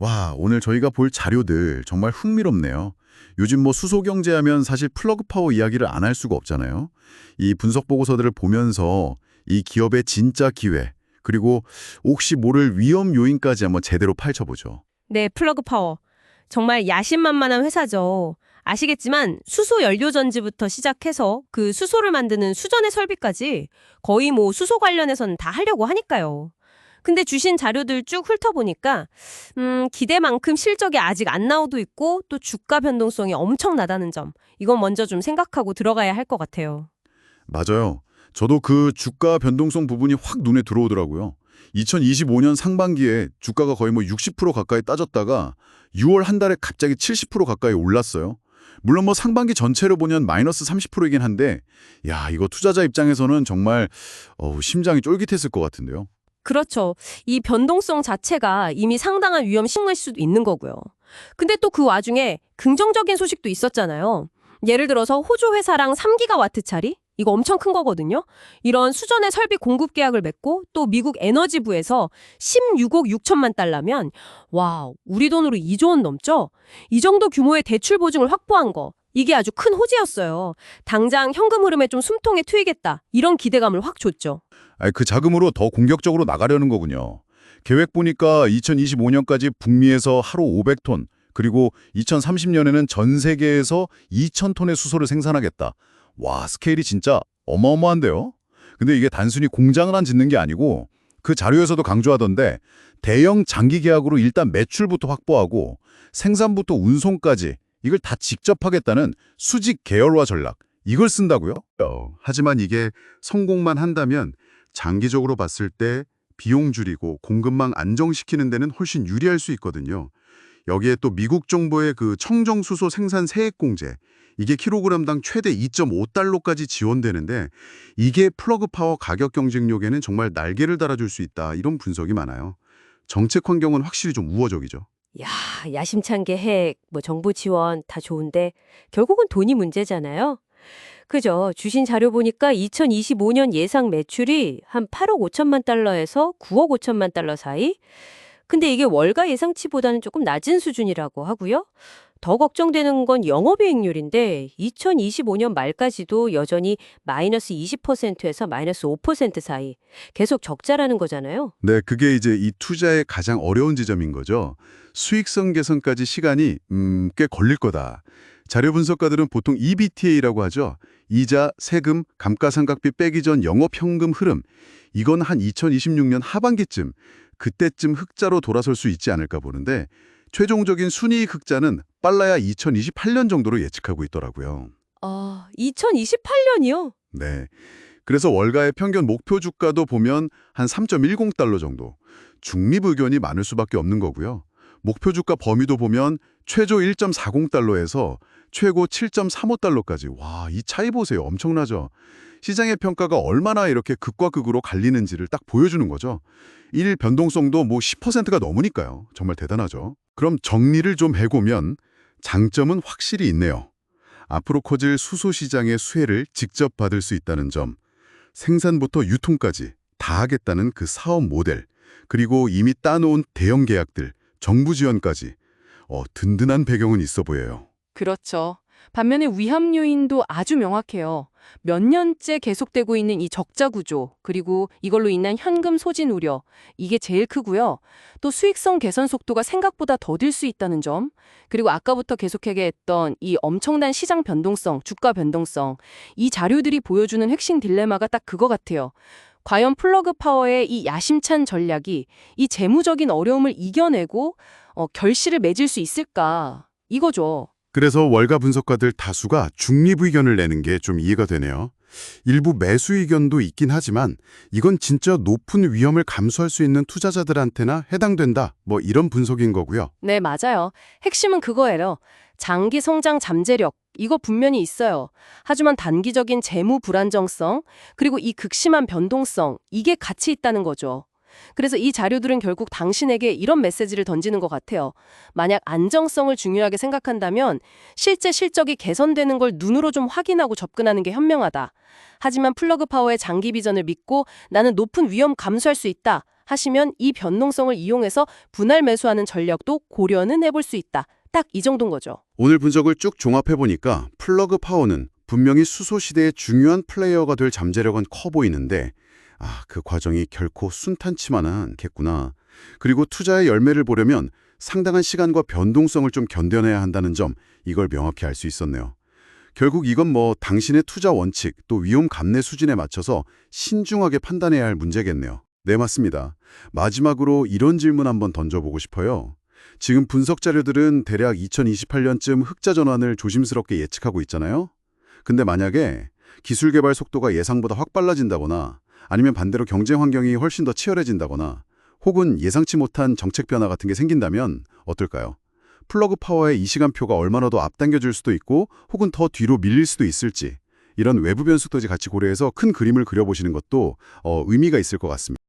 와, 오늘 저희가 볼 자료들 정말 흥미롭네요. 요즘 뭐 수소 경제하면 사실 플러그 파워 이야기를 안 할 수가 없잖아요. 이 분석 보고서들을 보면서 이 기업의 진짜 기회, 그리고 혹시 모를 위험 요인까지 한번 제대로 파헤쳐보죠. 네, 플러그 파워. 정말 야심만만한 회사죠. 아시겠지만 수소 연료 전지부터 시작해서 그 수소를 만드는 수전의 설비까지 거의 뭐 수소 관련해서는 다 하려고 하니까요. 근데 주신 자료들 쭉 훑어보니까 기대만큼 실적이 아직 안 나오도 있고 또 주가 변동성이 엄청나다는 점. 이건 먼저 좀 생각하고 들어가야 할 것 같아요. 맞아요. 저도 그 주가 변동성 부분이 확 눈에 들어오더라고요. 2025년 상반기에 주가가 거의 뭐 60% 가까이 따졌다가 6월 한 달에 갑자기 70% 가까이 올랐어요. 물론 뭐 상반기 전체로 보면 마이너스 30%이긴 한데, 야, 이거 투자자 입장에서는 정말 심장이 쫄깃했을 것 같은데요. 그렇죠. 이 변동성 자체가 이미 상당한 위험 싱거일 수도 있는 거고요. 근데 또 그 와중에 긍정적인 소식도 있었잖아요. 예를 들어서 호주 회사랑 3기가와트 차리? 이거 엄청 큰 거거든요. 이런 수전의 설비 공급 계약을 맺고 또 미국 에너지부에서 16억 6천만 달러면 와, 우리 돈으로 2조 원 넘죠? 이 정도 규모의 대출 보증을 확보한 거. 이게 아주 큰 호재였어요. 당장 현금 흐름에 좀 숨통에 트이겠다. 이런 기대감을 확 줬죠. 그 자금으로 더 공격적으로 나가려는 거군요. 계획 보니까 2025년까지 북미에서 하루 500톤, 그리고 2030년에는 전 세계에서 2,000톤의 수소를 생산하겠다. 와, 스케일이 진짜 어마어마한데요? 근데 이게 단순히 공장을 안 짓는 게 아니고 그 자료에서도 강조하던데 대형 장기 계약으로 일단 매출부터 확보하고 생산부터 운송까지 이걸 다 직접 하겠다는 수직 계열화 전략. 이걸 쓴다고요? 하지만 이게 성공만 한다면 장기적으로 봤을 때 비용 줄이고 공급망 안정시키는 데는 훨씬 유리할 수 있거든요. 여기에 또 미국 정부의 그 청정수소 생산 세액 공제, 이게 킬로그램당 최대 2.5달러까지 지원되는데 이게 플러그 파워 가격 경쟁력에는 정말 날개를 달아줄 수 있다, 이런 분석이 많아요. 정책 환경은 확실히 좀 우호적이죠. 야, 야심찬 계획, 뭐 정부 지원 다 좋은데 결국은 돈이 문제잖아요. 그죠? 주신 자료 보니까 2025년 예상 매출이 한 8억 5천만 달러에서 9억 5천만 달러 사이? 근데 이게 월가 예상치보다는 조금 낮은 수준이라고 하고요. 더 걱정되는 건 영업이익률인데 2025년 말까지도 여전히 마이너스 20%에서 마이너스 5% 사이. 계속 적자라는 거잖아요. 네, 그게 이제 이 투자의 가장 어려운 지점인 거죠. 수익성 개선까지 시간이 꽤 걸릴 거다. 자료 분석가들은 보통 EBTA라고 하죠. 이자, 세금, 감가상각비 빼기 전 영업현금 흐름. 이건 한 2026년 하반기쯤, 그때쯤 흑자로 돌아설 수 있지 않을까 보는데 최종적인 순이익 흑자는 빨라야 2028년 정도로 예측하고 있더라고요. 2028년이요? 네. 그래서 월가의 평균 목표 주가도 보면 한 3.10달러 정도. 중립 의견이 많을 수밖에 없는 거고요. 목표 주가 범위도 보면 최저 1.40달러에서 최고 7.35달러까지. 와, 이 차이 보세요. 엄청나죠? 시장의 평가가 얼마나 이렇게 극과 극으로 갈리는지를 딱 보여주는 거죠. 일 변동성도 뭐 10%가 넘으니까요. 정말 대단하죠. 그럼 정리를 좀 해보면 장점은 확실히 있네요. 앞으로 커질 수소 시장의 수혜를 직접 받을 수 있다는 점, 생산부터 유통까지 다 하겠다는 그 사업 모델, 그리고 이미 따놓은 대형 계약들, 정부 지원까지 든든한 배경은 있어 보여요. 그렇죠. 반면에 위험 요인도 아주 명확해요. 몇 년째 계속되고 있는 이 적자 구조, 그리고 이걸로 인한 현금 소진 우려, 이게 제일 크고요. 또 수익성 개선 속도가 생각보다 더딜 수 있다는 점, 그리고 아까부터 계속 얘기했던 이 엄청난 시장 변동성, 주가 변동성, 이 자료들이 보여주는 핵심 딜레마가 딱 그거 같아요. 과연 플러그 파워의 이 야심찬 전략이 이 재무적인 어려움을 이겨내고 결실을 맺을 수 있을까? 이거죠. 그래서 월가 분석가들 다수가 중립 의견을 내는 게 좀 이해가 되네요. 일부 매수 의견도 있긴 하지만 이건 진짜 높은 위험을 감수할 수 있는 투자자들한테나 해당된다, 뭐 이런 분석인 거고요. 네, 맞아요. 핵심은 그거예요. 장기 성장 잠재력, 이거 분명히 있어요. 하지만 단기적인 재무 불안정성, 그리고 이 극심한 변동성, 이게 같이 있다는 거죠. 그래서 이 자료들은 결국 당신에게 이런 메시지를 던지는 것 같아요. 만약 안정성을 중요하게 생각한다면 실제 실적이 개선되는 걸 눈으로 좀 확인하고 접근하는 게 현명하다. 하지만 플러그 파워의 장기 비전을 믿고 나는 높은 위험 감수할 수 있다 하시면 이 변동성을 이용해서 분할 매수하는 전략도 고려는 해볼 수 있다. 딱 이 정도인 거죠. 오늘 분석을 쭉 종합해보니까 플러그 파워는 분명히 수소시대의 중요한 플레이어가 될 잠재력은 커 보이는데 그 과정이 결코 순탄치만은 않겠구나. 그리고 투자의 열매를 보려면 상당한 시간과 변동성을 좀 견뎌내야 한다는 점, 이걸 명확히 알 수 있었네요. 결국 이건 당신의 투자 원칙 또 위험 감내 수준에 맞춰서 신중하게 판단해야 할 문제겠네요. 네, 맞습니다. 마지막으로 이런 질문 한번 던져보고 싶어요. 지금 분석 자료들은 대략 2028년쯤 흑자 전환을 조심스럽게 예측하고 있잖아요. 근데 만약에 기술 개발 속도가 예상보다 확 빨라진다거나 아니면 반대로 경쟁 환경이 훨씬 더 치열해진다거나 혹은 예상치 못한 정책 변화 같은 게 생긴다면 어떨까요? 플러그 파워의 이 시간표가 얼마나 더 앞당겨질 수도 있고 혹은 더 뒤로 밀릴 수도 있을지 이런 외부 변수까지 같이 고려해서 큰 그림을 그려보시는 것도 의미가 있을 것 같습니다.